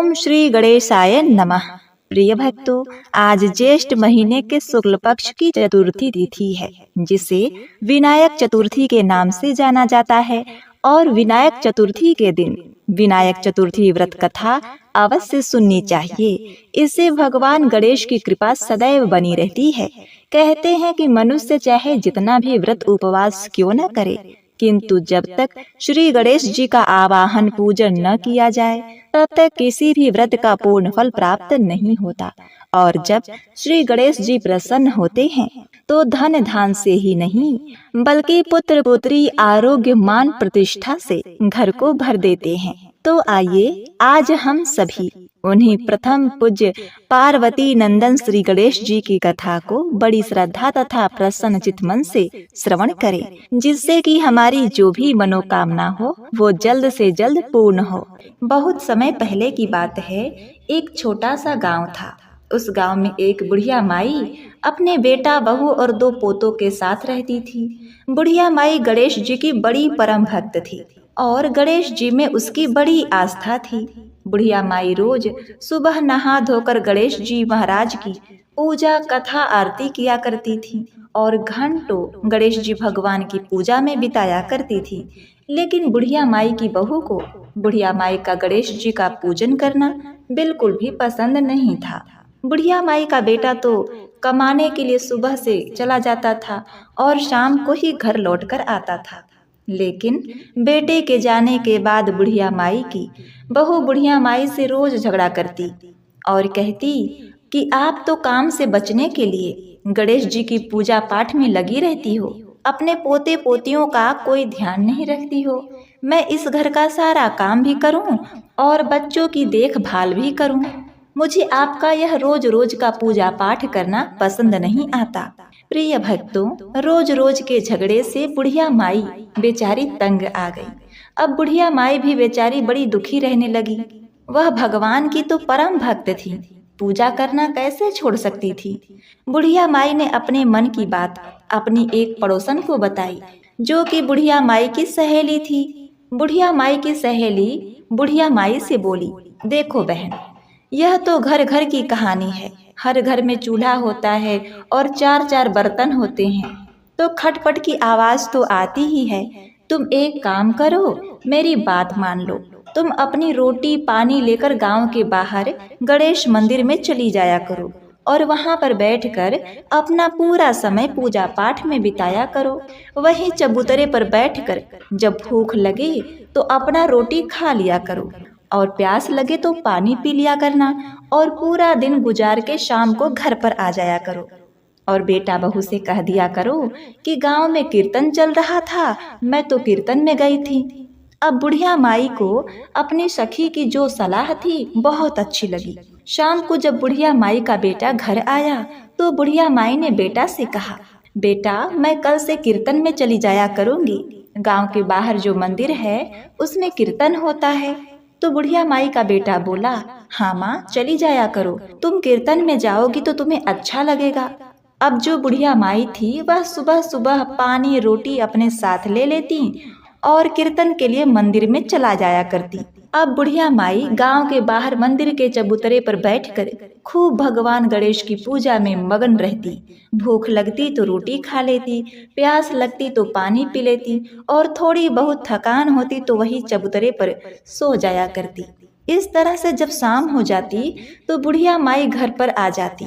ओम श्री गणेशाय नमः। प्रिय भक्तों, आज ज्येष्ठ महीने के शुक्ल पक्ष की चतुर्थी तिथि है, जिसे विनायक चतुर्थी के नाम से जाना जाता है। और विनायक चतुर्थी के दिन विनायक चतुर्थी व्रत कथा अवश्य सुननी चाहिए। इससे भगवान गणेश की कृपा सदैव बनी रहती है। कहते हैं कि मनुष्य चाहे जितना भी व्रत उपवास क्यों न करे, किंतु जब तक श्री गणेश जी का आवाहन पूजन न किया जाए, तब तक किसी भी व्रत का पूर्ण फल प्राप्त नहीं होता। और जब श्री गणेश जी प्रसन्न होते हैं, तो धन धान से ही नहीं, बल्कि पुत्र पुत्री आरोग्य मान प्रतिष्ठा से घर को भर देते हैं। तो आइए आज हम सभी उन्हीं प्रथम पूज्य पार्वती नंदन श्री गणेश जी की कथा को बड़ी श्रद्धा तथा प्रसन्न चित्त मन से श्रवण करें, जिससे कि हमारी जो भी मनोकामना हो वो जल्द से जल्द पूर्ण हो। बहुत समय पहले की बात है, एक छोटा सा गांव था। उस गांव में एक बुढ़िया माई अपने बेटा, बहू और 2 पोतों के साथ रहती थी। बुढ़िया माई गणेश जी की बड़ी परम भक्त थी और गणेश जी में उसकी बड़ी आस्था थी। बुढ़िया माई रोज सुबह नहा धोकर गणेश जी महाराज की पूजा कथा आरती किया करती थी और घंटों गणेश जी भगवान की पूजा में बिताया करती थी। लेकिन बुढ़िया माई की बहू को बुढ़िया माई का गणेश जी का पूजन करना बिल्कुल भी पसंद नहीं था। बुढ़िया माई का बेटा तो कमाने के लिए सुबह से चला जाता था और शाम को ही घर लौटकर आता था। लेकिन बेटे के जाने के बाद बुढ़िया माई की बहू बुढ़िया माई से रोज झगड़ा करती और कहती कि आप तो काम से बचने के लिए गणेश जी की पूजा पाठ में लगी रहती हो, अपने पोते पोतियों का कोई ध्यान नहीं रखती हो। मैं इस घर का सारा काम भी करूं और बच्चों की देखभाल भी करूं। मुझे आपका यह रोज रोज का पूजा पाठ करना पसंद नहीं आता। प्रिय भक्तों, रोज रोज के झगड़े से बुढ़िया माई बेचारी तंग आ गई। अब बुढ़िया माई भी बेचारी बड़ी दुखी रहने लगी। वह भगवान की तो परम भक्त थी, पूजा करना कैसे छोड़ सकती थी। बुढ़िया माई ने अपने मन की बात अपनी एक पड़ोसन को बताई, जो कि बुढ़िया माई की सहेली थी। बुढ़िया माई की सहेली बुढ़िया माई से बोली, देखो बहन, यह तो घर घर की कहानी है। हर घर में चूल्हा होता है और 4-4 बर्तन होते हैं, तो खटपट की आवाज तो आती ही है। तुम एक काम करो, मेरी बात मान लो। तुम अपनी रोटी पानी लेकर गांव के बाहर गणेश मंदिर में चली जाया करो और वहां पर बैठकर अपना पूरा समय पूजा पाठ में बिताया करो। वहीं चबूतरे पर बैठकर जब भूख लगे तो अपना रोटी खा लिया करो और प्यास लगे तो पानी पी लिया करना और पूरा दिन गुजार के शाम को घर पर आ जाया करो। और बेटा बहू से कह दिया करो कि गांव में कीर्तन चल रहा था, मैं तो कीर्तन में गई थी। अब बुढ़िया माई को अपनी सखी की जो सलाह थी बहुत अच्छी लगी। शाम को जब बुढ़िया माई का बेटा घर आया तो बुढ़िया माई ने बेटा से कहा, बेटा मैं कल से कीर्तन में चली जाया करूंगी। गांव के बाहर जो मंदिर है उसमें कीर्तन होता है। तो बुढ़िया माई का बेटा बोला, हाँ माँ चली जाया करो, तुम कीर्तन में जाओगी तो तुम्हें अच्छा लगेगा। अब जो बुढ़िया माई थी वह सुबह सुबह पानी रोटी अपने साथ ले लेती और कीर्तन के लिए मंदिर में चला जाया करती। अब बुढ़िया माई गांव के बाहर मंदिर के चबूतरे पर बैठकर खूब भगवान गणेश की पूजा में मगन रहती। भूख लगती तो रोटी खा लेती, प्यास लगती तो पानी पी लेती और थोड़ी बहुत थकान होती तो वही चबूतरे पर सो जाया करती। इस तरह से जब शाम हो जाती तो बुढ़िया माई घर पर आ जाती।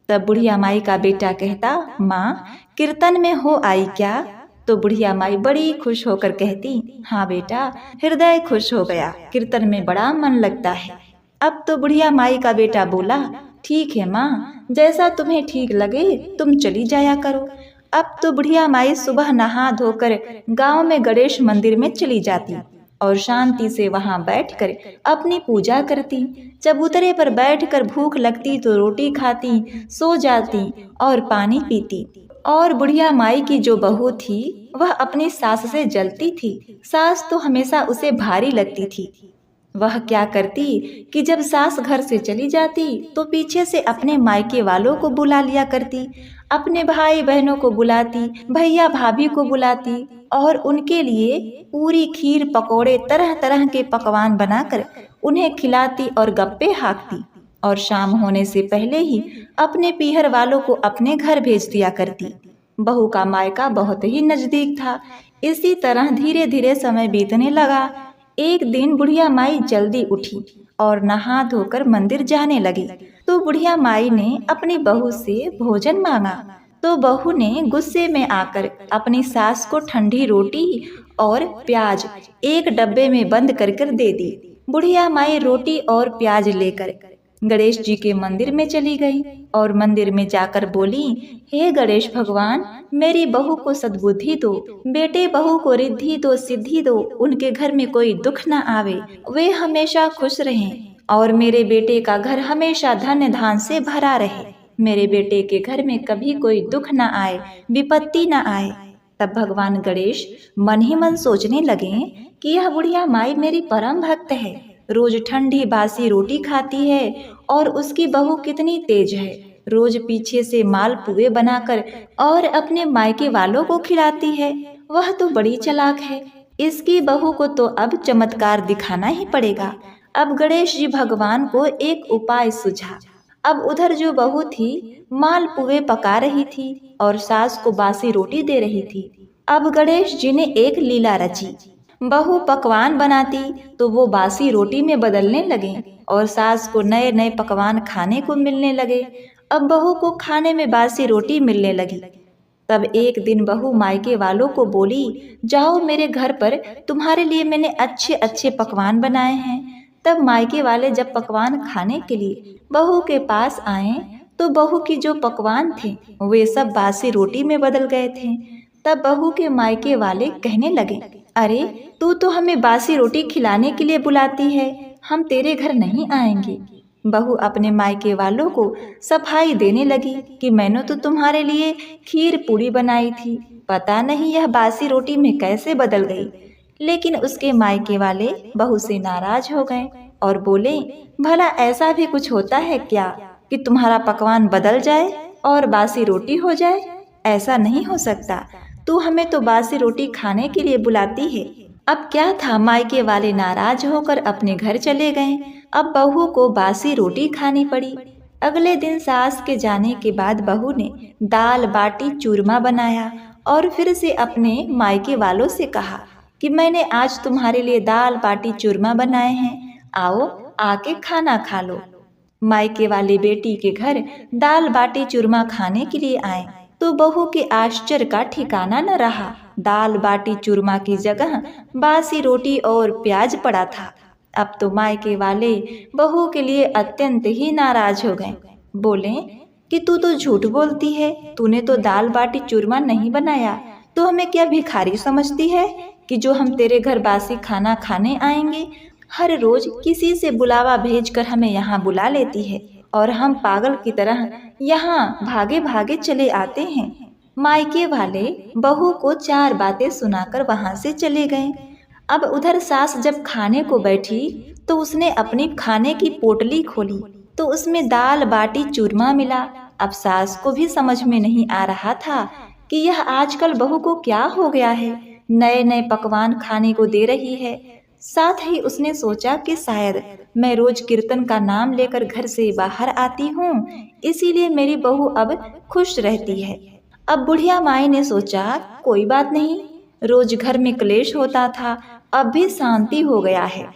तब बुढ़िया माई का बेटा कहता, माँ कीर्तन में हो आई क्या? तो बुढ़िया माई बड़ी खुश होकर कहती, हाँ बेटा, हृदय खुश हो गया, कीर्तन में बड़ा मन लगता है। अब तो बुढ़िया माई का बेटा बोला, ठीक है माँ, जैसा तुम्हें ठीक लगे तुम चली जाया करो। अब तो बुढ़िया माई सुबह नहा धोकर गांव में गणेश मंदिर में चली जाती और शांति से वहां बैठकर अपनी पूजा करती। चबूतरे पर बैठकर भूख लगती तो रोटी खाती, सो जाती और पानी पीती। और बुढ़िया माई की जो बहू थी वह अपनी सास से जलती थी। सास तो हमेशा उसे भारी लगती थी। वह क्या करती कि जब सास घर से चली जाती तो पीछे से अपने मायके वालों को बुला लिया करती, अपने भाई बहनों को बुलाती, भैया भाभी को बुलाती और उनके लिए पूरी खीर पकोड़े तरह तरह के पकवान बनाकर उन्हें खिलाती और गप्पे हाँकती और शाम होने से पहले ही अपने पीहर वालों को अपने घर भेज दिया करती। बहू का मायका बहुत ही नजदीक था। इसी तरह धीरे धीरे समय बीतने लगा। एक दिन बुढ़िया माई जल्दी उठी और नहा धोकर मंदिर जाने लगी। तो बुढ़िया माई ने अपनी बहू से भोजन मांगा। तो बहू ने गुस्से में आकर अपनी सास को ठंडी रोटी और प्याज एक डब्बे में बंद कर कर दे दी। बुढ़िया माई रोटी और प्याज लेकर गणेश जी के मंदिर में चली गई और मंदिर में जाकर बोली, हे गणेश भगवान, मेरी बहू को सद्बुद्धि दो, बेटे बहू को रिद्धि दो, सिद्धि दो, उनके घर में कोई दुख न आवे, वे हमेशा खुश रहें और मेरे बेटे का घर हमेशा धन धान से भरा रहे। मेरे बेटे के घर में कभी कोई दुख न आए, विपत्ति न आए। तब भगवान गणेश मन ही मन सोचने लगे कि यह बुढ़िया माई मेरी परम भक्त है, रोज ठंडी बासी रोटी खाती है और उसकी बहू कितनी तेज है, रोज पीछे से माल पुए बनाकर और अपने मायके वालों को खिलाती है। वह तो बड़ी चालाक है। इसकी बहू को तो अब चमत्कार दिखाना ही पड़ेगा। अब गणेश जी भगवान को एक उपाय सूझा। अब उधर जो बहू थी माल पुए पका रही थी और सास को बासी रोटी दे रही थी। अब गणेश जी ने एक लीला रची। बहू पकवान बनाती तो वो बासी रोटी में बदलने लगे और सास को नए नए पकवान खाने को मिलने लगे। अब बहू को खाने में बासी रोटी मिलने लगी। तब एक दिन बहू मायके वालों को बोली, जाओ मेरे घर पर तुम्हारे लिए मैंने अच्छे अच्छे पकवान बनाए हैं। तब मायके वाले जब पकवान खाने के लिए बहू के पास आए तो बहू की जो पकवान थे वे सब बासी रोटी में बदल गए थे। तब बहू के मायके वाले कहने लगे, अरे तू तो हमें बासी रोटी खिलाने के लिए बुलाती है, हम तेरे घर नहीं आएंगे। बहू अपने मायके वालों को सफाई देने लगी कि मैंने तो तुम्हारे लिए खीर पूड़ी बनाई थी, पता नहीं यह बासी रोटी में कैसे बदल गई। लेकिन उसके मायके वाले बहू से नाराज हो गए और बोले, भला ऐसा भी कुछ होता है क्या कि तुम्हारा पकवान बदल जाए और बासी रोटी हो जाए? ऐसा नहीं हो सकता, तू हमें तो बासी रोटी खाने के लिए बुलाती है। अब क्या था, मायके वाले नाराज होकर अपने घर चले गए। अब बहू को बासी रोटी खानी पड़ी। अगले दिन सास के जाने के बाद बहू ने दाल बाटी चूरमा बनाया और फिर से अपने मायके वालों से कहा कि मैंने आज तुम्हारे लिए दाल बाटी चूरमा बनाए हैं, आओ आके खाना खा लो। मायके वाले बेटी के घर दाल बाटी चूरमा खाने के लिए आए तो बहू के आश्चर्य का ठिकाना न रहा। दाल बाटी चूरमा की जगह बासी रोटी और प्याज पड़ा था। अब तो मायके वाले बहू के लिए अत्यंत ही नाराज हो गए। बोले कि तू तो झूठ बोलती है, तूने तो दाल बाटी चूरमा नहीं बनाया, तो हमें क्या भिखारी समझती है कि जो हम तेरे घर बासी खाना खाने आएंगे? हर रोज किसी से बुलावा भेजकर हमें यहाँ बुला लेती है और हम पागल की तरह यहाँ भागे भागे चले आते हैं। मायके वाले बहू को 4 बातें सुनाकर वहाँ से चले गए। अब उधर सास जब खाने को बैठी तो उसने अपनी खाने की पोटली खोली तो उसमें दाल बाटी चूरमा मिला। अब सास को भी समझ में नहीं आ रहा था कि यह आजकल बहू को क्या हो गया है, नए नए पकवान खाने को दे रही है। साथ ही उसने सोचा कि शायद मैं रोज कीर्तन का नाम लेकर घर से बाहर आती हूँ, इसीलिए मेरी बहू अब खुश रहती है। अब बुढ़िया माई ने सोचा, कोई बात नहीं, रोज घर में क्लेश होता था, अब भी शांति हो गया है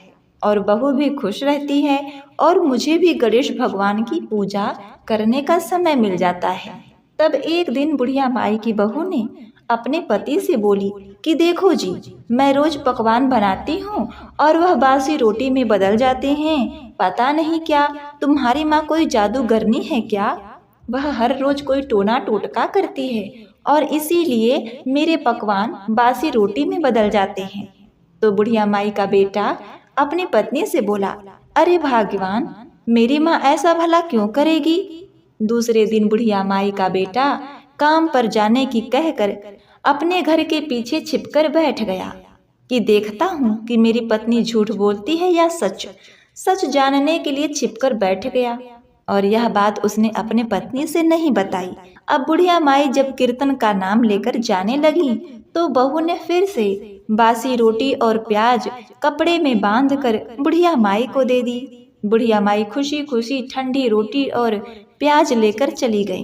और बहू भी खुश रहती है और मुझे भी गणेश भगवान की पूजा करने का समय मिल जाता है। तब एक दिन बुढ़िया माई की बहू ने अपने पति से बोली कि देखो जी, मैं रोज पकवान बनाती हूँ और वह बासी रोटी में बदल जाते हैं, पता नहीं क्या तुम्हारी माँ कोई जादूगरनी है क्या? वह हर रोज कोई टोना टोटका करती है और इसीलिए मेरे पकवान बासी रोटी में बदल जाते हैं। तो बुढ़िया माई का बेटा अपनी पत्नी से बोला, अरे भाग्यवान, मेरी माँ ऐसा भला क्यों करेगी? दूसरे दिन बुढ़िया माई का बेटा काम पर जाने की कहकर अपने घर के पीछे छिपकर बैठ गया कि देखता हूँ कि मेरी पत्नी झूठ बोलती है या सच। सच जानने के लिए छिपकर बैठ गया और यह बात उसने अपने पत्नी से नहीं बताई। अब बुढ़िया माई जब कीर्तन का नाम लेकर जाने लगी तो बहू ने फिर से बासी रोटी और प्याज कपड़े में बांधकर बुढ़िया माई को दे दी। बुढ़िया माई खुशी खुशी ठंडी रोटी और प्याज लेकर चली गई।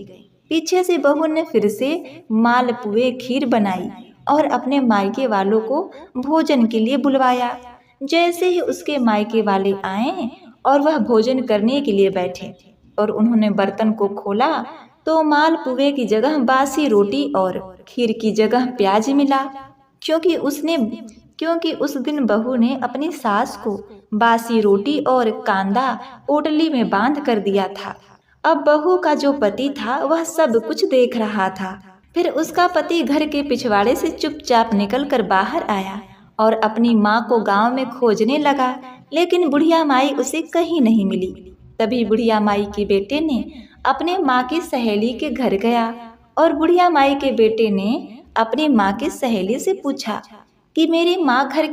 पीछे से बहू ने फिर से मालपुए खीर बनाई और अपने मायके वालों को भोजन के लिए बुलवाया। जैसे ही उसके मायके वाले आए और वह भोजन करने के लिए बैठे और उन्होंने बर्तन को खोला तो मालपुए की जगह बासी रोटी और खीर की जगह प्याज मिला, क्योंकि उस दिन बहू ने अपनी सास को बासी रोटी और कांदा पोटली में बांध कर दिया था। अब बहू का जो पति था वह सब कुछ देख रहा था। फिर उसका पति घर के पिछवाड़े से चुपचाप निकलकर बाहर आया और अपनी माँ को गांव में खोजने लगा, लेकिन बुढ़िया माई उसे कहीं नहीं मिली। तभी बुढ़िया माई के बेटे ने अपने माँ की सहेली के घर गया और बुढ़िया माई के बेटे ने अपनी माँ की सहेली से पूछा कि मेरी माँ घर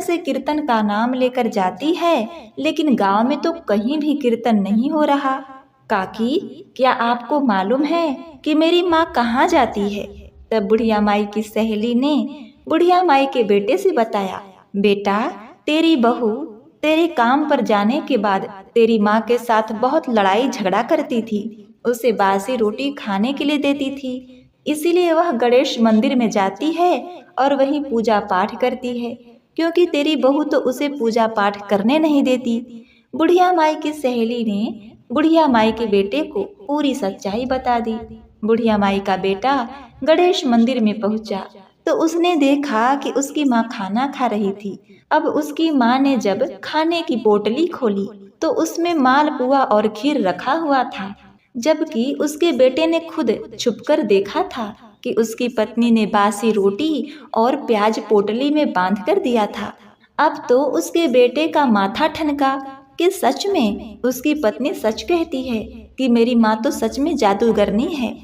से कीर्तन का नाम लेकर जाती है, लेकिन गांव में तो कहीं भी कीर्तन नहीं हो रहा। काकी, क्या आपको मालूम है कि मेरी माँ कहाँ जाती है? तब बुढ़िया माई की सहेली ने बुढ़िया माई के बेटे से बताया, बेटा, तेरी बहू तेरे काम पर जाने के बाद तेरी माँ के साथ बहुत लड़ाई झगड़ा करती थी, उसे बासी रोटी खाने के लिए देती थी, इसीलिए वह गणेश मंदिर में जाती है और वहीं पूजा पाठ करती है, क्योंकि तेरी बहू तो उसे पूजा पाठ करने नहीं देती। बुढ़िया माई की सहेली ने बुढ़िया माई के बेटे को पूरी सच्चाई बता दी। बुढ़िया माई का बेटा गणेश मंदिर में पहुंचा तो उसने देखा कि उसकी माँ खाना खा रही थी। अब उसकी माँ ने जब खाने की पोटली खोली तो उसमें मालपुआ और खीर रखा हुआ था, जबकि उसके बेटे ने खुद छुपकर देखा था कि उसकी पत्नी ने बासी रोटी और प्याज पोटली में बांध कर दिया था। अब तो उसके बेटे का माथा ठनका कि सच में उसकी पत्नी सच कहती है कि मेरी माँ तो सच में जादूगरनी है।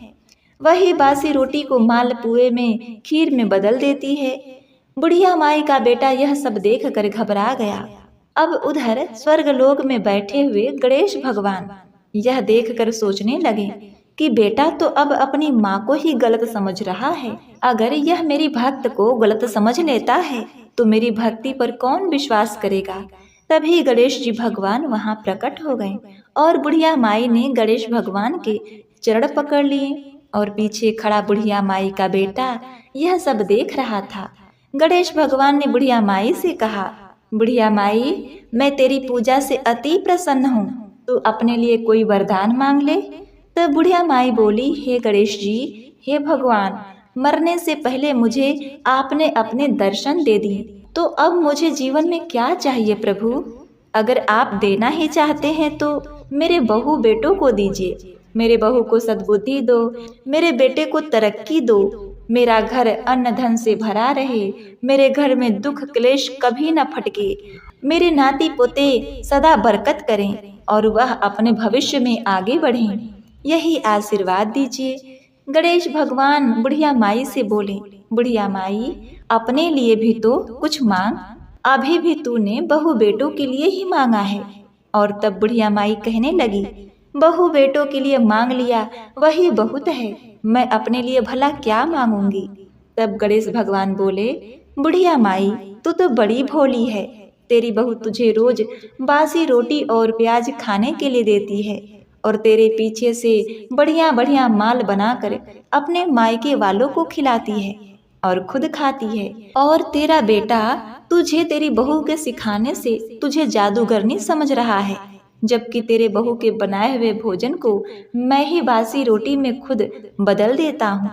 वही बासी रोटी को मालपुए में खीर में बदल देती है। बुढ़िया माई का बेटा यह सब देखकर घबरा गया। अब उधर स्वर्गलोक में बैठे हुए गणेश भगवान यह देखकर सोचने लगे कि बेटा तो अब अपनी माँ को ही गलत समझ रहा है। अगर यह मेरी भक्त को गलत समझ लेता है तो मेरी भक्ति पर कौन विश्वास करेगा। तभी गणेश जी भगवान वहाँ प्रकट हो गए और बुढ़िया माई ने गणेश भगवान के चरण पकड़ लिए और पीछे खड़ा बुढ़िया माई का बेटा यह सब देख रहा था। गणेश भगवान ने बुढ़िया माई से कहा, बुढ़िया माई, मैं तेरी पूजा से अति प्रसन्न हूँ, तू अपने लिए कोई वरदान मांग ले। तब बुढ़िया माई बोली, हे गणेश जी, हे भगवान, मरने से पहले मुझे आपने अपने दर्शन दे दिए, तो अब मुझे जीवन में क्या चाहिए प्रभु? अगर आप देना ही चाहते हैं तो मेरे बहू बेटों को दीजिए, मेरे बहू को सद्बुद्धि दो, मेरे बेटे को तरक्की दो, मेरा घर अन्न धन से भरा रहे, मेरे घर में दुख क्लेश कभी न फटके, मेरे नाती पोते सदा बरकत करें और वह अपने भविष्य में आगे बढ़ें, यही आशीर्वाद दीजिए। गणेश भगवान बुढ़िया माई से बोले, बुढ़िया माई, अपने लिए भी तो कुछ मांग, अभी भी तूने बहू बेटों के लिए ही मांगा है। और तब बुढ़िया माई कहने लगी, बहू बेटों के लिए मांग लिया वही बहुत है, मैं अपने लिए भला क्या मांगूंगी। तब गणेश भगवान बोले, बुढ़िया माई, तू तो बड़ी भोली है, तेरी बहू तुझे रोज बासी रोटी और प्याज खाने के लिए देती है और तेरे पीछे से बढ़िया बढ़िया माल बनाकर अपने मायके वालों को खिलाती है और खुद खाती है, और तेरा बेटा तुझे तेरी बहू के सिखाने से तुझे जादूगरनी समझ रहा है, जबकि तेरे बहू के बनाए हुए भोजन को मैं ही बासी रोटी में खुद बदल देता हूँ।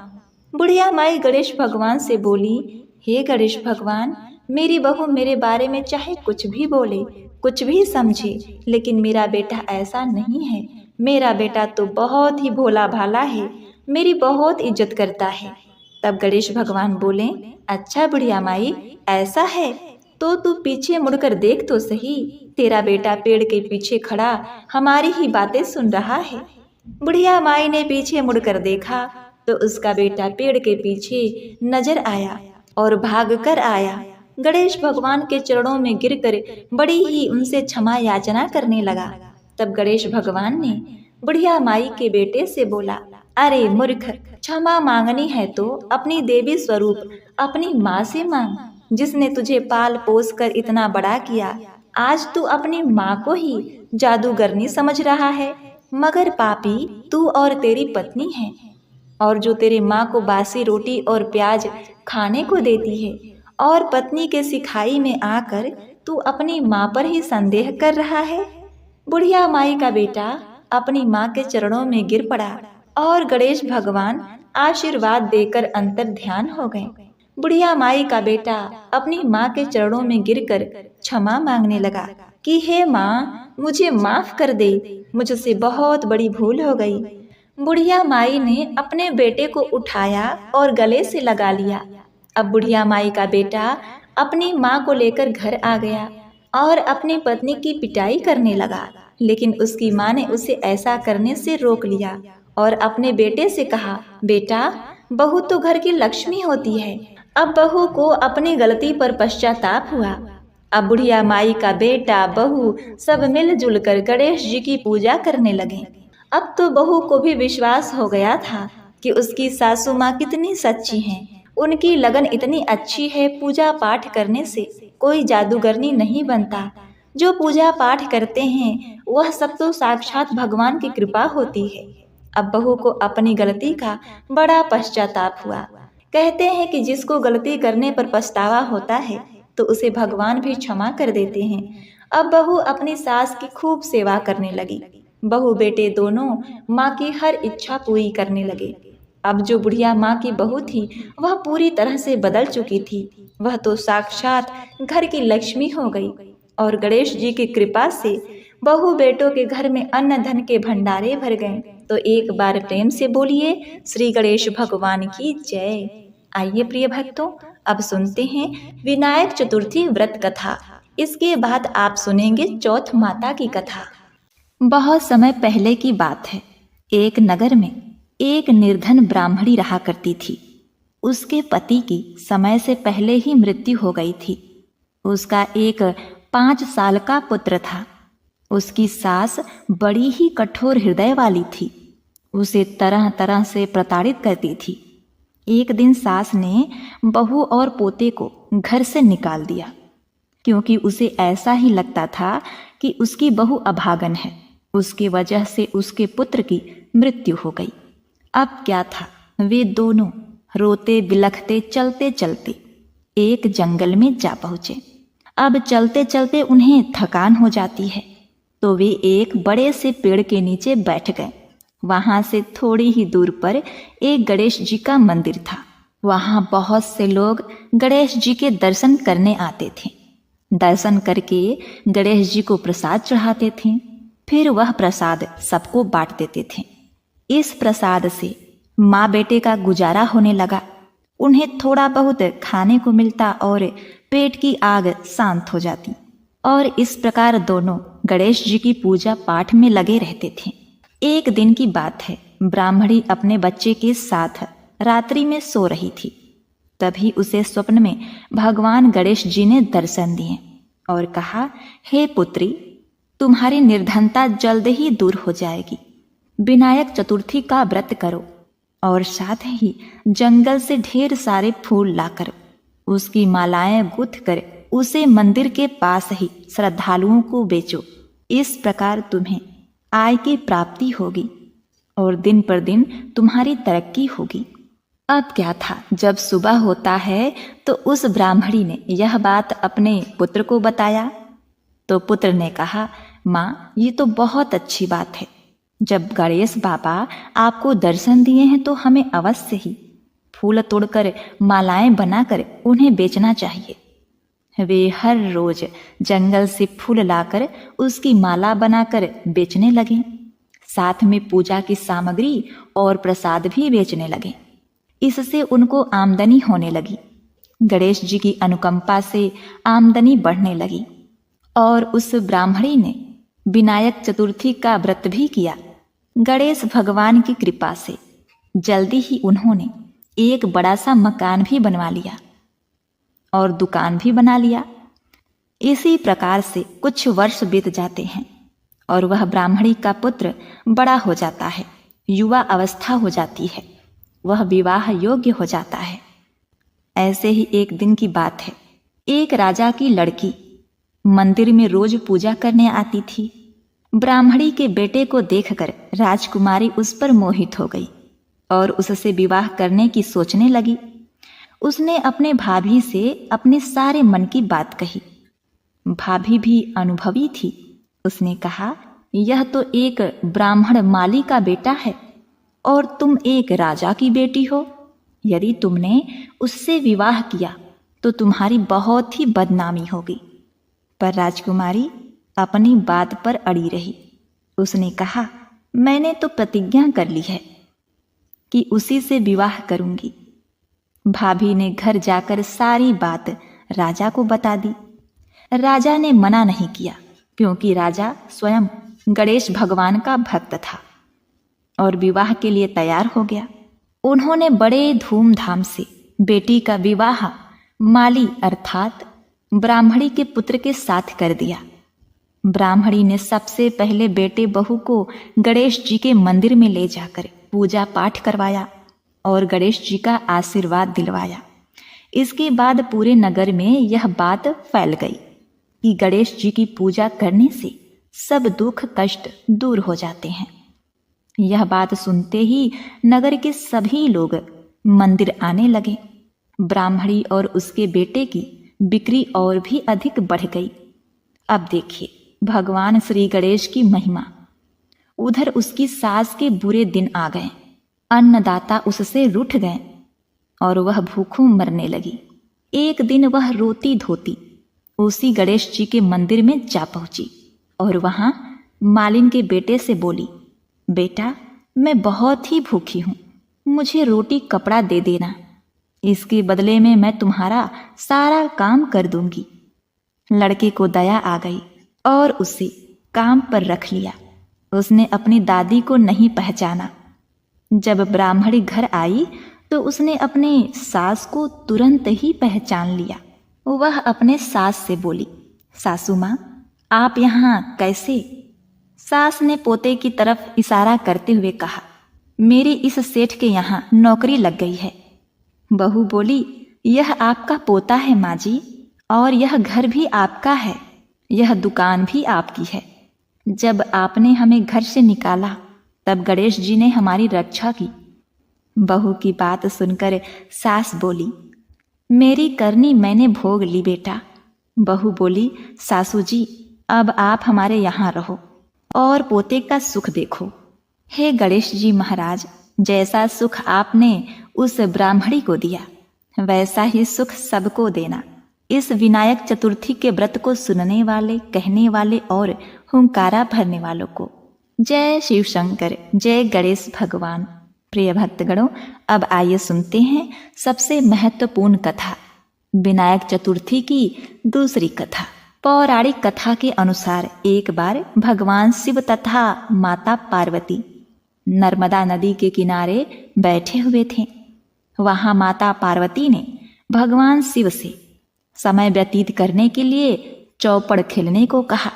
बुढ़िया माई गणेश भगवान से बोली, हे गणेश भगवान, मेरी बहू मेरे बारे में चाहे कुछ भी बोले, कुछ भी समझे, लेकिन मेरा बेटा ऐसा नहीं है। मेरा बेटा तो बहुत ही भोला भाला है, मेरी बहुत इज्जत करता है। तब गणेश भगवान बोले, अच्छा बुढ़िया माई, ऐसा है तो तू पीछे मुड़कर देख तो सही, तेरा बेटा पेड़ के पीछे खड़ा हमारी ही बातें सुन रहा है। बुढ़िया माई ने पीछे मुड़कर देखा तो उसका बेटा पेड़ के पीछे नजर आया और भाग कर आया। गणेश भगवान के चरणों में गिरकर बड़ी ही उनसे क्षमा याचना करने लगा। तब गणेश भगवान ने बुढ़िया माई के बेटे से बोला, अरे मूर्ख, क्षमा मांगनी है तो अपनी देवी स्वरूप अपनी माँ से मांग, जिसने तुझे पाल पोस कर इतना बड़ा किया। आज तू अपनी माँ को ही जादूगरनी समझ रहा है, मगर पापी तू और तेरी पत्नी है, और जो तेरे माँ को बासी रोटी और प्याज खाने को देती है, और पत्नी के सिखाई में आकर तू अपनी माँ पर ही संदेह कर रहा है। बुढ़िया माई का बेटा अपनी माँ के चरणों में गिर पड़ा और गणेश भगवान आशीर्वाद देकर अंतर ध्यान हो गए। बुढ़िया माई का बेटा अपनी माँ के चरणों में गिरकर क्षमा मांगने लगा कि हे माँ, मुझे माफ कर दे, मुझसे बहुत बड़ी भूल हो गई। बुढ़िया माई ने अपने बेटे को उठाया और गले से लगा लिया। अब बुढ़िया माई का बेटा अपनी माँ को लेकर घर आ गया और अपनी पत्नी की पिटाई करने लगा, लेकिन उसकी माँ ने उसे ऐसा करने से रोक लिया और अपने बेटे से कहा, बेटा, बहू तो घर की लक्ष्मी होती है। अब बहू को अपनी गलती पर पश्चाताप हुआ। अब बुढ़िया माई का बेटा बहू सब मिलजुल कर गणेश जी की पूजा करने लगे। अब तो बहू को भी विश्वास हो गया था कि उसकी सासू माँ कितनी सच्ची हैं। उनकी लगन इतनी अच्छी है, पूजा पाठ करने से कोई जादूगरनी नहीं बनता। जो पूजा पाठ करते हैं वह सब तो साक्षात भगवान की कृपा होती है। अब बहू को अपनी गलती का बड़ा पश्चाताप हुआ। कहते हैं कि जिसको गलती करने पर पछतावा होता है तो उसे भगवान भी क्षमा कर देते हैं। अब बहू अपनी सास की खूब सेवा करने लगी। बहू बेटे दोनों माँ की हर इच्छा पूरी करने लगे। अब जो बुढ़िया माँ की बहू थी वह पूरी तरह से बदल चुकी थी। वह तो साक्षात घर की लक्ष्मी हो गई और गणेश जी की कृपा से बहू बेटों के घर में अन्न धन के भंडारे भर गए। तो एक बार प्रेम से बोलिए श्री गणेश भगवान की जय। आइए प्रिय भक्तों, अब सुनते हैं विनायक चतुर्थी व्रत कथा। इसके बाद आप सुनेंगे चौथ माता की कथा। बहुत समय पहले की बात है। एक नगर में एक निर्धन ब्राह्मणी रहा करती थी। उसके पति की समय से पहले ही मृत्यु हो गई थी। उसका एक 5 साल का पुत्र था। उसकी सास बड़ी ही कठोर हृदय वाली थी। उसे तरह तरह से प्रताड़ित करती थी। एक दिन सास ने बहू और पोते को घर से निकाल दिया, क्योंकि उसे ऐसा ही लगता था कि उसकी बहू अभागन है। उसकी वजह से उसके पुत्र की मृत्यु हो गई। अब क्या था, वे दोनों रोते बिलखते चलते चलते एक जंगल में जा पहुँचे। अब चलते चलते उन्हें थकान हो जाती है, तो वे एक बड़े से पेड़ के नीचे बैठ गए। वहाँ से थोड़ी ही दूर पर एक गणेश जी का मंदिर था। वहाँ बहुत से लोग गणेश जी के दर्शन करने आते थे। दर्शन करके गणेश जी को प्रसाद चढ़ाते थे, फिर वह प्रसाद सबको बांट देते थे। इस प्रसाद से माँ बेटे का गुजारा होने लगा। उन्हें थोड़ा बहुत खाने को मिलता और पेट की आग शांत हो जाती। और इस प्रकार दोनों गणेश जी की पूजा पाठ में लगे रहते थे। एक दिन की बात है, ब्राह्मणी अपने बच्चे के साथ रात्रि में सो रही थी। तभी उसे स्वप्न में भगवान गणेश जी ने दर्शन दिए और कहा, हे पुत्री, तुम्हारी निर्धनता जल्द ही दूर हो जाएगी। विनायक चतुर्थी का व्रत करो और साथ ही जंगल से ढेर सारे फूल लाकर उसकी मालाएं गूंथ कर उसे मंदिर के पास ही श्रद्धालुओं को बेचो। इस प्रकार तुम्हें आय की प्राप्ति होगी और दिन पर दिन तुम्हारी तरक्की होगी। अब क्या था, जब सुबह होता है तो उस ब्राह्मणी ने यह बात अपने पुत्र को बताया। तो पुत्र ने कहा, माँ, ये तो बहुत अच्छी बात है। जब गणेश बाबा आपको दर्शन दिए हैं तो हमें अवश्य ही फूल तोड़कर मालाएं बनाकर उन्हें बेचना चाहिए। वे हर रोज जंगल से फूल लाकर उसकी माला बनाकर बेचने लगे। साथ में पूजा की सामग्री और प्रसाद भी बेचने लगे। इससे उनको आमदनी होने लगी। गणेश जी की अनुकंपा से आमदनी बढ़ने लगी और उस ब्राह्मणी ने विनायक चतुर्थी का व्रत भी किया। गणेश भगवान की कृपा से जल्दी ही उन्होंने एक बड़ा सा मकान भी बनवा लिया और दुकान भी बना लिया। इसी प्रकार से कुछ वर्ष बीत जाते हैं और वह ब्राह्मणी का पुत्र बड़ा हो जाता है युवा अवस्था हो जाती है, वह विवाह योग्य हो जाता है। ऐसे ही एक दिन की बात है, एक राजा की लड़की मंदिर में रोज पूजा करने आती थी। ब्राह्मणी के बेटे को देखकर राजकुमारी उस पर मोहित हो गई और उससे विवाह करने की सोचने लगी। उसने अपने भाभी से अपने सारे मन की बात कही। भाभी भी अनुभवी थी। उसने कहा, यह तो एक ब्राह्मण माली का बेटा है और तुम एक राजा की बेटी हो। यदि तुमने उससे विवाह किया तो तुम्हारी बहुत ही बदनामी होगी। पर राजकुमारी अपनी बात पर अड़ी रही। उसने कहा, मैंने तो प्रतिज्ञा कर ली है कि उसी से विवाह करूंगी। भाभी ने घर जाकर सारी बात राजा को बता दी। राजा ने मना नहीं किया, क्योंकि राजा स्वयं गणेश भगवान का भक्त था और विवाह के लिए तैयार हो गया। उन्होंने बड़े धूमधाम से बेटी का विवाह माली अर्थात ब्राह्मणी के पुत्र के साथ कर दिया। ब्राह्मणी ने सबसे पहले बेटे बहू को गणेश जी के मंदिर में ले जाकर पूजा पाठ करवाया और गणेश जी का आशीर्वाद दिलवाया। इसके बाद पूरे नगर में यह बात फैल गई कि गणेश जी की पूजा करने से सब दुख कष्ट दूर हो जाते हैं। यह बात सुनते ही नगर के सभी लोग मंदिर आने लगे। ब्राह्मणी और उसके बेटे की बिक्री और भी अधिक बढ़ गई। अब देखिए भगवान श्री गणेश की महिमा। उधर उसकी सास के बुरे दिन आ गए। अन्नदाता उससे रूठ गए और वह भूखों मरने लगी। एक दिन वह रोती धोती उसी गणेश जी के मंदिर में जा पहुंची और वहां मालिन के बेटे से बोली, बेटा मैं बहुत ही भूखी हूं, मुझे रोटी कपड़ा दे देना, इसके बदले में मैं तुम्हारा सारा काम कर दूंगी। लड़के को दया आ गई और उसे काम पर रख लिया। उसने अपनी दादी को नहीं पहचाना। जब ब्राह्मणी घर आई तो उसने अपने सास को तुरंत ही पहचान लिया। वह अपने सास से बोली, सासू माँ आप यहाँ कैसे? सास ने पोते की तरफ इशारा करते हुए कहा, मेरी इस सेठ के यहाँ नौकरी लग गई है। बहू बोली, यह आपका पोता है माँ जी, और यह घर भी आपका है, यह दुकान भी आपकी है। जब आपने हमें घर से निकाला तब गणेश जी ने हमारी रक्षा की। बहू की बात सुनकर सास बोली, मेरी करनी मैंने भोग ली बेटा। बहू बोली, सासू जी अब आप हमारे यहाँ रहो और पोते का सुख देखो। हे गणेश जी महाराज, जैसा सुख आपने उस ब्राह्मणी को दिया वैसा ही सुख सबको देना। इस विनायक चतुर्थी के व्रत को सुनने वाले, कहने वाले और हुंकारा भरने वालों को जय शिव शंकर, जय गणेश भगवान। प्रिय भक्तगणों, अब आइए सुनते हैं सबसे महत्वपूर्ण कथा, विनायक चतुर्थी की दूसरी कथा। पौराणिक कथा के अनुसार एक बार भगवान शिव तथा माता पार्वती नर्मदा नदी के किनारे बैठे हुए थे। वहां माता पार्वती ने भगवान शिव से समय व्यतीत करने के लिए चौपड़ खेलने को कहा।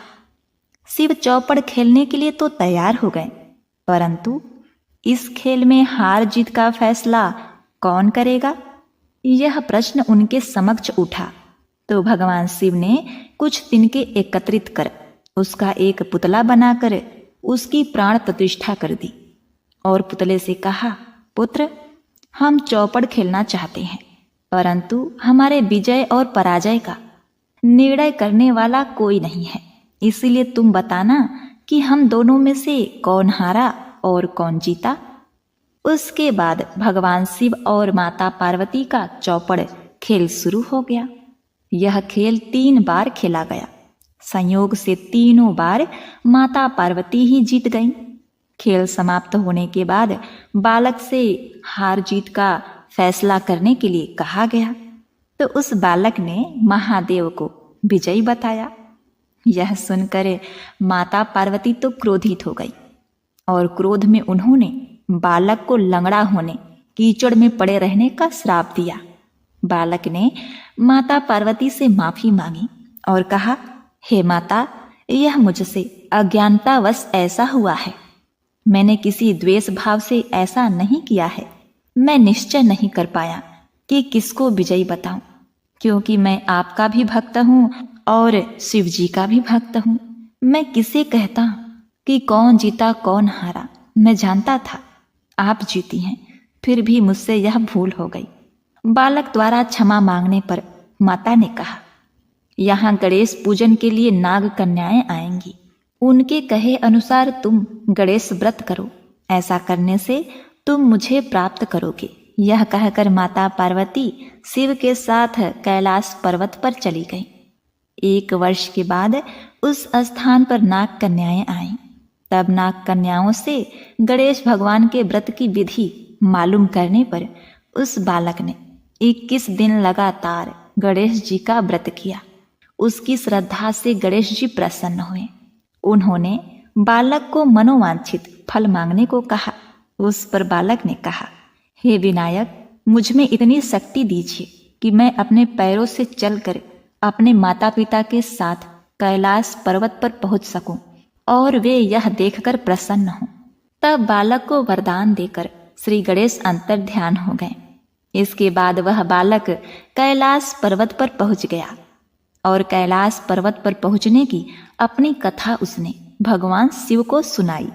शिव चौपड़ खेलने के लिए तो तैयार हो गए, परंतु इस खेल में हार जीत का फैसला कौन करेगा, यह प्रश्न उनके समक्ष उठा। तो भगवान शिव ने कुछ तिनके एकत्रित कर उसका एक पुतला बनाकर उसकी प्राण प्रतिष्ठा कर दी और पुतले से कहा, पुत्र हम चौपड़ खेलना चाहते हैं, परंतु हमारे विजय और पराजय का निर्णय करने वाला कोई नहीं है, इसलिए तुम बताना कि हम दोनों में से कौन हारा और कौन जीता। उसके बाद भगवान शिव और माता पार्वती का चौपड़ खेल शुरू हो गया। यह खेल 3 बार खेला गया। संयोग से तीनों बार माता पार्वती ही जीत गईं। खेल समाप्त होने के बाद बालक से हार जीत का फैसला करने के लिए कहा गया, तो उस बालक ने महादेव को विजयी बताया। यह सुनकर माता पार्वती तो क्रोधित हो गई और क्रोध में उन्होंने बालक को लंगड़ा होने, कीचड़ में पड़े रहने का श्राप दिया। बालक ने माता पार्वती से माफी मांगी और कहा, हे माता, यह मुझसे अज्ञानतावश ऐसा हुआ है। मैंने किसी द्वेष भाव से ऐसा नहीं किया है। मैं निश्चय नहीं कर पाया कि किसको विजयी बताऊं, क्योंकि मैं आपका भी भक्त हूं और शिव जी का भी भक्त हूं। मैं किसे कहता कि कौन जीता कौन हारा। मैं जानता था आप जीती हैं, फिर भी मुझसे यह भूल हो गई। बालक द्वारा क्षमा मांगने पर माता ने कहा, यहाँ गणेश पूजन के लिए नाग कन्याएं आएंगी। उनके कहे अनुसार तुम गणेश व्रत करो। ऐसा करने से तुम मुझे प्राप्त करोगे। यह कहकर माता पार्वती शिव के साथ कैलाश पर्वत पर चली गई। 1 वर्ष के बाद उस स्थान पर नाग कन्याएं आईं। तब नाग कन्याओं से गणेश भगवान के व्रत की विधि मालूम करने पर उस बालक ने 21 दिन लगातार गणेश जी का व्रत किया। उसकी श्रद्धा से गणेश जी प्रसन्न हुए। उन्होंने बालक को मनोवांछित फल मांगने को कहा। उस पर बालक ने कहा, हे विनायक, मुझ में इतनी शक्ति दीजिए कि मैं अपने पैरों से चलकर अपने माता पिता के साथ कैलाश पर्वत पर पहुंच सकूं और वे यह देखकर प्रसन्न हों। तब बालक को वरदान देकर श्री गणेश अंतर ध्यान हो गए। इसके बाद वह बालक कैलाश पर्वत पर पहुंच गया और कैलाश पर्वत पर पहुंचने की अपनी कथा उसने भगवान शिव को सुनाई।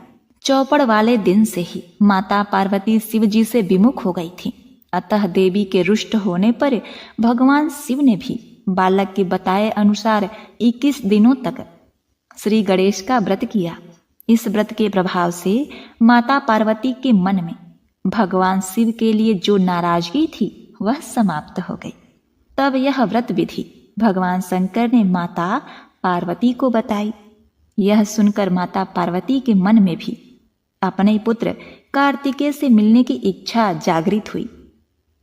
चौपड़ वाले दिन से ही माता पार्वती शिव जी से विमुख हो गई थी। अतः देवी के रुष्ट होने पर भगवान शिव ने भी बालक के बताए अनुसार 21 दिनों तक श्री गणेश का व्रत किया। इस व्रत के प्रभाव से माता पार्वती के मन में भगवान शिव के लिए जो नाराजगी थी वह समाप्त हो गई। तब यह व्रत विधि भगवान शंकर ने माता पार्वती को बताई। यह सुनकर माता पार्वती के मन में भी अपने पुत्र कार्तिकेय से मिलने की इच्छा जागृत हुई।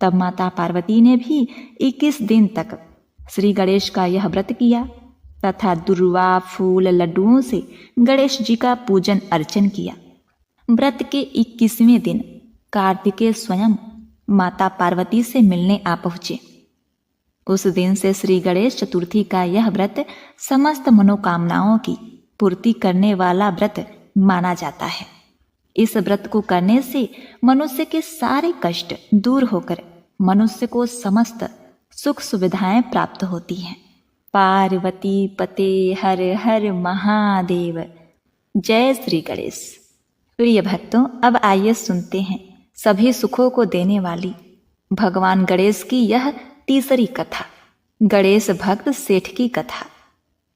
तब माता पार्वती ने भी 21 दिन तक श्री गणेश का यह व्रत किया तथा दुर्वा फूल लड्डुओं से गणेश जी का पूजन अर्चन किया। व्रत के 21वें दिन कार्तिकेय स्वयं माता पार्वती से मिलने आ पहुंचे। उस दिन से श्री गणेश चतुर्थी का यह व्रत समस्त मनोकामनाओं की पूर्ति करने वाला व्रत माना जाता है। इस व्रत को करने से मनुष्य के सारे कष्ट दूर होकर मनुष्य को समस्त सुख सुविधाएं प्राप्त होती हैं। पार्वती पते हर हर महादेव। जय श्री गणेश। प्रिय भक्तों, अब आइए सुनते हैं सभी सुखों को देने वाली भगवान गणेश की यह तीसरी कथा, गणेश भक्त सेठ की कथा।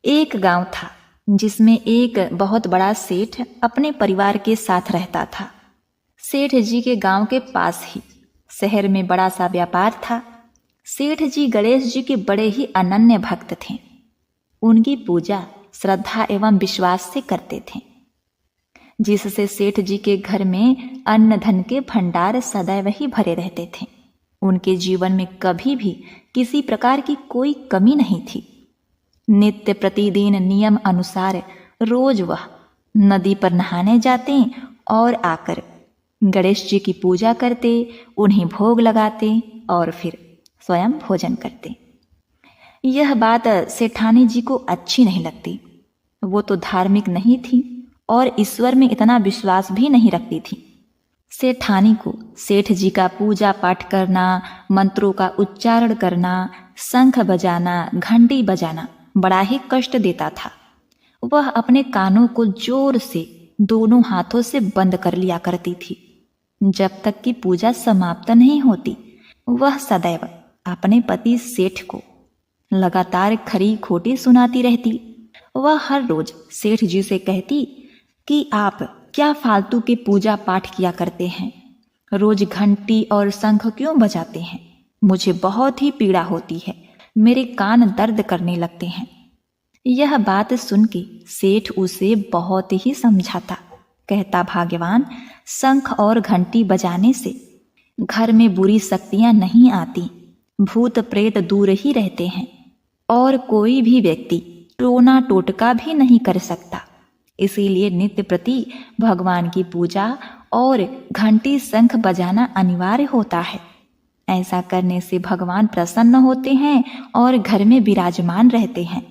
एक गांव था जिसमें एक बहुत बड़ा सेठ अपने परिवार के साथ रहता था। सेठ जी के गांव के पास ही शहर में बड़ा सा व्यापार था। सेठ जी गणेश जी के बड़े ही अनन्य भक्त थे। उनकी पूजा श्रद्धा एवं विश्वास से करते थे, जिससे सेठ जी के घर में अन्न धन के भंडार सदैव ही भरे रहते थे। उनके जीवन में कभी भी किसी प्रकार की कोई कमी नहीं थी। नित्य प्रतिदिन नियम अनुसार रोज वह नदी पर नहाने जाते और आकर गणेश जी की पूजा करते, उन्हें भोग लगाते और फिर स्वयं भोजन करते। यह बात सेठानी जी को अच्छी नहीं लगती। वो तो धार्मिक नहीं थी और ईश्वर में इतना विश्वास भी नहीं रखती थी। सेठानी को सेठ जी का पूजा पाठ करना, मंत्रों का उच्चारण करना, शंख बजाना, घंटी बजाना बड़ा ही कष्ट देता था। वह अपने कानों को जोर से दोनों हाथों से बंद कर लिया करती थी। जब तक कि पूजा समाप्त नहीं होती, वह सदैव अपने पति सेठ को लगातार खरी खोटी सुनाती रहती। वह हर रोज सेठ जी से कहती कि आप क्या फालतू के पूजा पाठ किया करते हैं, रोज घंटी और शंख क्यों बजाते हैं। मुझे बहुत ही पीड़ा होती है, मेरे कान दर्द करने लगते हैं। यह बात सुन के सेठ उसे बहुत ही समझाता। कहता, भाग्यवान, शंख और घंटी बजाने से घर में बुरी शक्तियां नहीं आती, भूत प्रेत दूर ही रहते हैं और कोई भी व्यक्ति टोना टोटका भी नहीं कर सकता। इसीलिए नित्य प्रति भगवान की पूजा और घंटी शंख बजाना अनिवार्य होता है। ऐसा करने से भगवान प्रसन्न होते हैं और घर में विराजमान रहते हैं।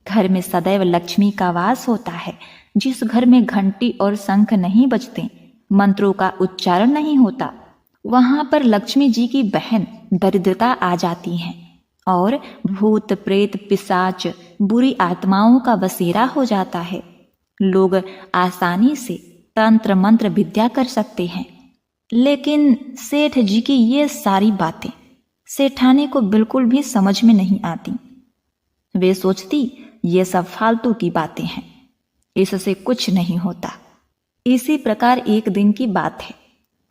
घर में सदैव लक्ष्मी का वास होता है। जिस घर में घंटी और शंख नहीं बजते, मंत्रों का उच्चारण नहीं होता, वहां पर लक्ष्मी जी की बहन दरिद्रता आ जाती है और भूत प्रेत पिशाच बुरी आत्माओं का बसेरा हो जाता है। लोग आसानी से तंत्र मंत्र विद्या कर सकते हैं, लेकिन सेठ जी की ये सारी बातें सेठानी को बिल्कुल भी समझ में नहीं आती। वे सोचती ये सब फालतू की बातें हैं, इससे कुछ नहीं होता। इसी प्रकार एक दिन की बात है,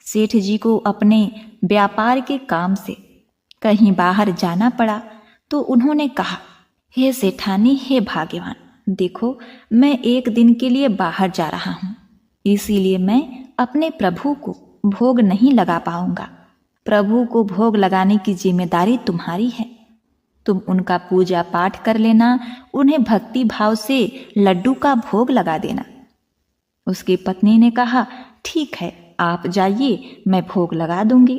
सेठ जी को अपने व्यापार के काम से कहीं बाहर जाना पड़ा तो उन्होंने कहा, हे सेठानी, हे भाग्यवान, देखो मैं एक दिन के लिए बाहर जा रहा हूँ, इसीलिए मैं अपने प्रभु को भोग नहीं लगा पाऊंगा। प्रभु को भोग लगाने की जिम्मेदारी तुम्हारी है। तुम उनका पूजा पाठ कर लेना, उन्हें भक्ति भाव से लड्डू का भोग लगा देना। उसकी पत्नी ने कहा, ठीक है, आप जाइए, मैं भोग लगा दूंगी।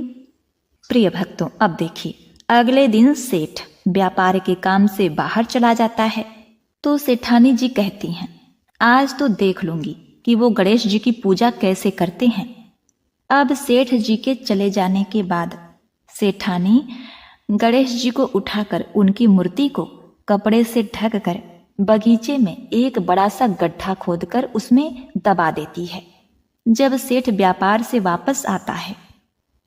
प्रिय भक्तों, अब देखिए, अगले दिन सेठ व्यापार के काम से बाहर चला जाता है तो सेठानी जी कहती हैं, आज तो देख लूंगी कि वो गणेश जी की पूजा कैसे करते हैं। अब सेठ जी के चले जाने के बाद सेठानी गणेश जी को उठाकर उनकी मूर्ति को कपड़े से ढक कर बगीचे में एक बड़ा सा गड्ढा खोदकर उसमें दबा देती है। जब सेठ व्यापार से वापस आता है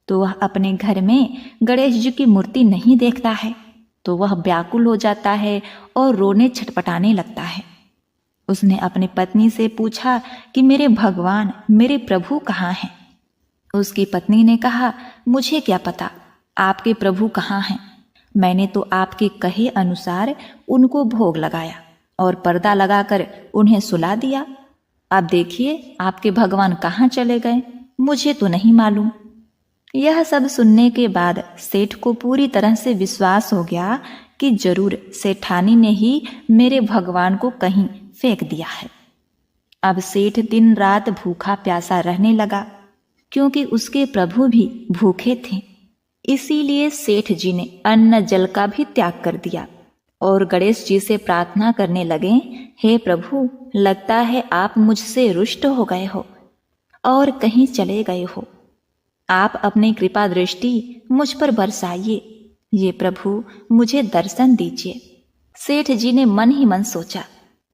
तो वह अपने घर में गणेश जी की मूर्ति नहीं देखता है तो वह व्याकुल हो जाता है और रोने छटपटाने लगता है। उसने अपनी पत्नी से पूछा कि मेरे भगवान, मेरे प्रभु कहाँ हैं? उसकी पत्नी ने कहा, मुझे क्या पता आपके प्रभु कहाँ हैं। मैंने तो आपके कहे अनुसार उनको भोग लगाया और पर्दा लगाकर उन्हें सुला दिया। अब देखिए आपके भगवान कहाँ चले गए, मुझे तो नहीं मालूम। यह सब सुनने के बाद सेठ को पूरी तरह से विश्वास हो गया कि जरूर सेठानी ने ही मेरे भगवान को कहीं फेंक दिया है। अब सेठ दिन रात भूखा प्यासा रहने लगा, क्योंकि उसके प्रभु भी भूखे थे। इसीलिए सेठ जी ने अन्न जल का भी त्याग कर दिया और गणेश जी से प्रार्थना करने लगे, हे प्रभु, लगता है आप मुझसे रुष्ट हो गए हो और कहीं चले गए हो। आप अपनी कृपा दृष्टि मुझ पर बरसाइए। ये प्रभु, मुझे दर्शन दीजिए। सेठ जी ने मन ही मन सोचा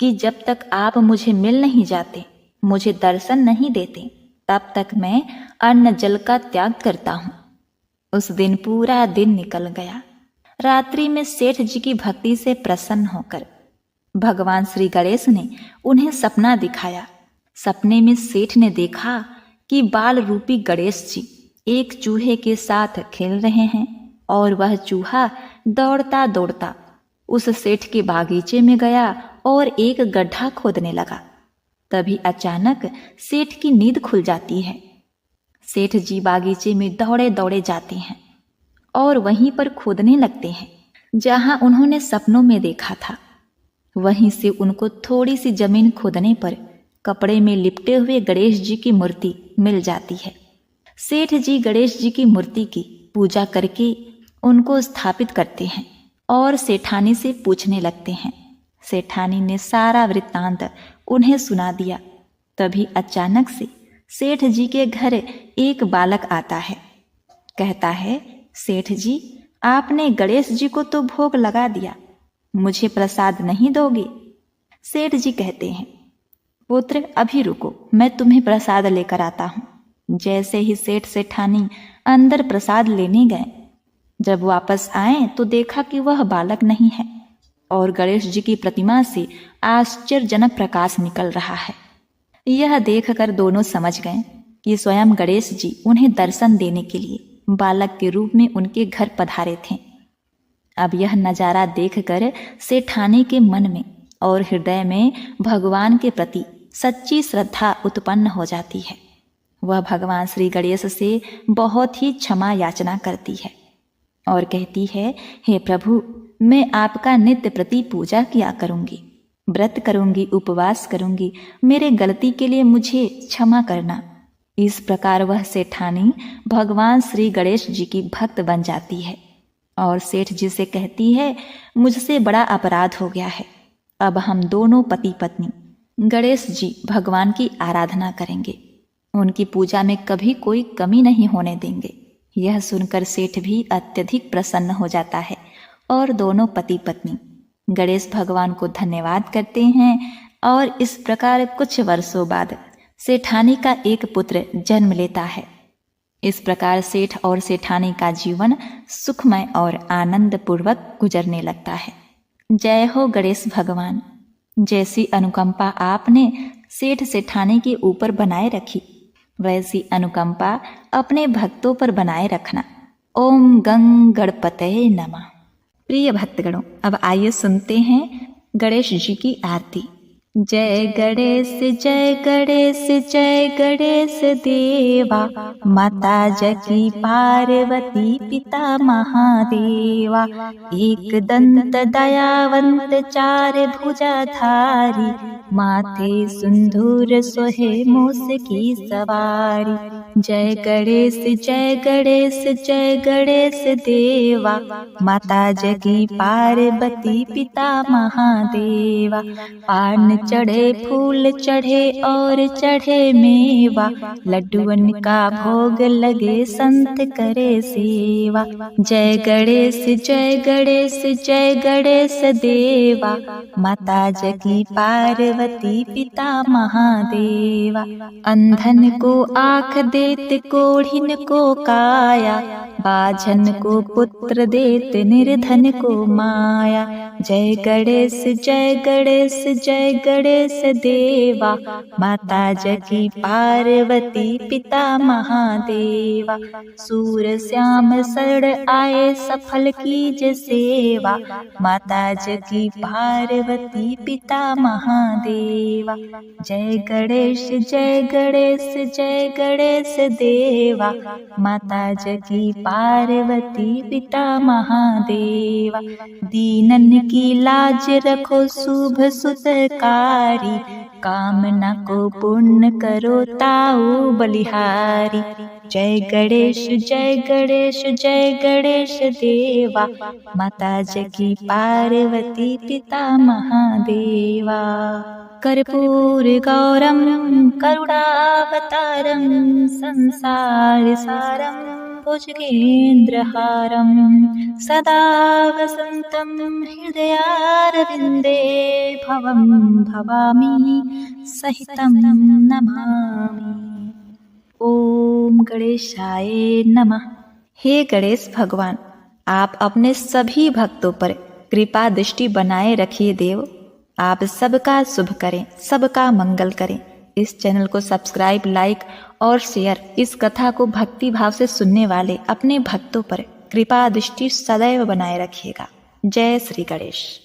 कि जब तक आप मुझे मिल नहीं जाते, मुझे दर्शन नहीं देते, तब तक मैं अन्न जल का त्याग करता हूँ। उस दिन पूरा दिन निकल गया। रात्रि में सेठ जी की भक्ति से प्रसन्न होकर भगवान श्री गणेश ने उन्हें सपना दिखाया। सपने में सेठ ने देखा कि बाल रूपी गणेश जी एक चूहे के साथ खेल रहे हैं और वह चूहा दौड़ता दौड़ता उस सेठ के बागीचे में गया और एक गड्ढा खोदने लगा। तभी अचानक सेठ की नींद खुल जाती है। सेठ जी बागीचे में दौड़े दौड़े जाते हैं और वहीं पर खोदने लगते हैं जहां उन्होंने सपनों में देखा था। वहीं से उनको थोड़ी सी जमीन खोदने पर कपड़े में लिपटे हुए गणेश जी की मूर्ति मिल जाती है। सेठ जी गणेश जी की मूर्ति की पूजा करके उनको स्थापित करते हैं और सेठानी से पूछने लगते हैं। सेठानी ने सारा वृत्तांत उन्हें सुना दिया। तभी अचानक से सेठ जी के घर एक बालक आता है। कहता है, सेठ जी, आपने गणेश जी को तो भोग लगा दिया, मुझे प्रसाद नहीं दोगे? सेठ जी कहते हैं, पुत्र अभी रुको, मैं तुम्हें प्रसाद लेकर आता हूँ। जैसे ही सेठ सेठानी अंदर प्रसाद लेने गए, जब वापस आए तो देखा कि वह बालक नहीं है और गणेश जी की प्रतिमा से आश्चर्यजनक प्रकाश निकल रहा है। यह देखकर दोनों समझ गए कि स्वयं गणेश जी उन्हें दर्शन देने के लिए बालक के रूप में उनके घर पधारे थे। अब यह नजारा देखकर सेठानी के मन में और हृदय में भगवान के प्रति सच्ची श्रद्धा उत्पन्न हो जाती है। वह भगवान श्री गणेश से बहुत ही क्षमा याचना करती है और कहती है, हे प्रभु, मैं आपका नित्य प्रति पूजा किया करूंगी, व्रत करूंगी, उपवास करूंगी, मेरे गलती के लिए मुझे क्षमा करना। इस प्रकार वह सेठानी भगवान श्री गणेश जी की भक्त बन जाती है और सेठ जी से कहती है, मुझसे बड़ा अपराध हो गया है, अब हम दोनों पति पत्नी गणेश जी भगवान की आराधना करेंगे। उनकी पूजा में कभी कोई कमी नहीं होने देंगे। यह सुनकर सेठ भी अत्यधिक प्रसन्न हो जाता है और दोनों पति पत्नी गणेश भगवान को धन्यवाद करते हैं। और इस प्रकार कुछ वर्षों बाद सेठानी का एक पुत्र जन्म लेता है। इस प्रकार सेठ और सेठानी का जीवन सुखमय और आनंद पूर्वक गुजरने लगता है। जय हो गणेश भगवान। जैसी अनुकंपा आपने सेठ सेठानी के ऊपर बनाए रखी, वैसी अनुकंपा अपने भक्तों पर बनाए रखना। ओम गंग गणपतये नमः। प्रिय भक्तगणों, अब आइए सुनते हैं गणेश जी की आरती। जय गणेश जय गणेश जय गणेश देवा, माता जकी पार्वती पिता महादेवा। एक दंत दयावंत चार भुजाधारी, माथे सिंदूर सोहे मूस की सवारी। जय गणेश जय गणेश जय गणेश देवा, माता जकी पार्वती पिता महादेवा। पान चढ़े फूल चढ़े और चढ़े मेवा, लड्डुअन का भोग लगे संत करे सेवा। जय गणेश जय गणेश जय गणेश देवा, माता जकी पार्वती पिता महादेवा। अंधन को आँख देत कोढ़िन को काया, बाझन को पुत्र देत निर्धन को माया। जय गणेश जय गणेश जय गणेश देवा, माता जकी पार्वती पिता महादेवा। सूर श्याम शरण आए सफल कीज सेवा, माता जकी पार्वती पिता महादेवा। जय गणेश जय गणेश जय गणेश देवा, माता जकी पार्वती पिता महादेवा। दीनन की लाज रखो शुभ सुतकारी, कामना को पूर्ण करो ताऊ बलिहारी। जय गणेश जय गणेश जय गणेश देवा, माता जकी पार्वती पिता महादेवा। कर्पूर गौरम करुणावतारम, संसार सारम भुजगेन्द्रहारम। सदा वसन्तं हृदयारविन्दे, भवं भवामि सहितं नमामि। ओम गणेशाय नमः। हे गणेश भगवान, आप अपने सभी भक्तों पर कृपा दृष्टि बनाए रखिए देव। आप सबका शुभ करें, सबका मंगल करें। इस चैनल को सब्सक्राइब, लाइक और शेयर। इस कथा को भक्ति भाव से सुनने वाले अपने भक्तों पर कृपा दृष्टि सदैव बनाए रखिएगा। जय श्री गणेश।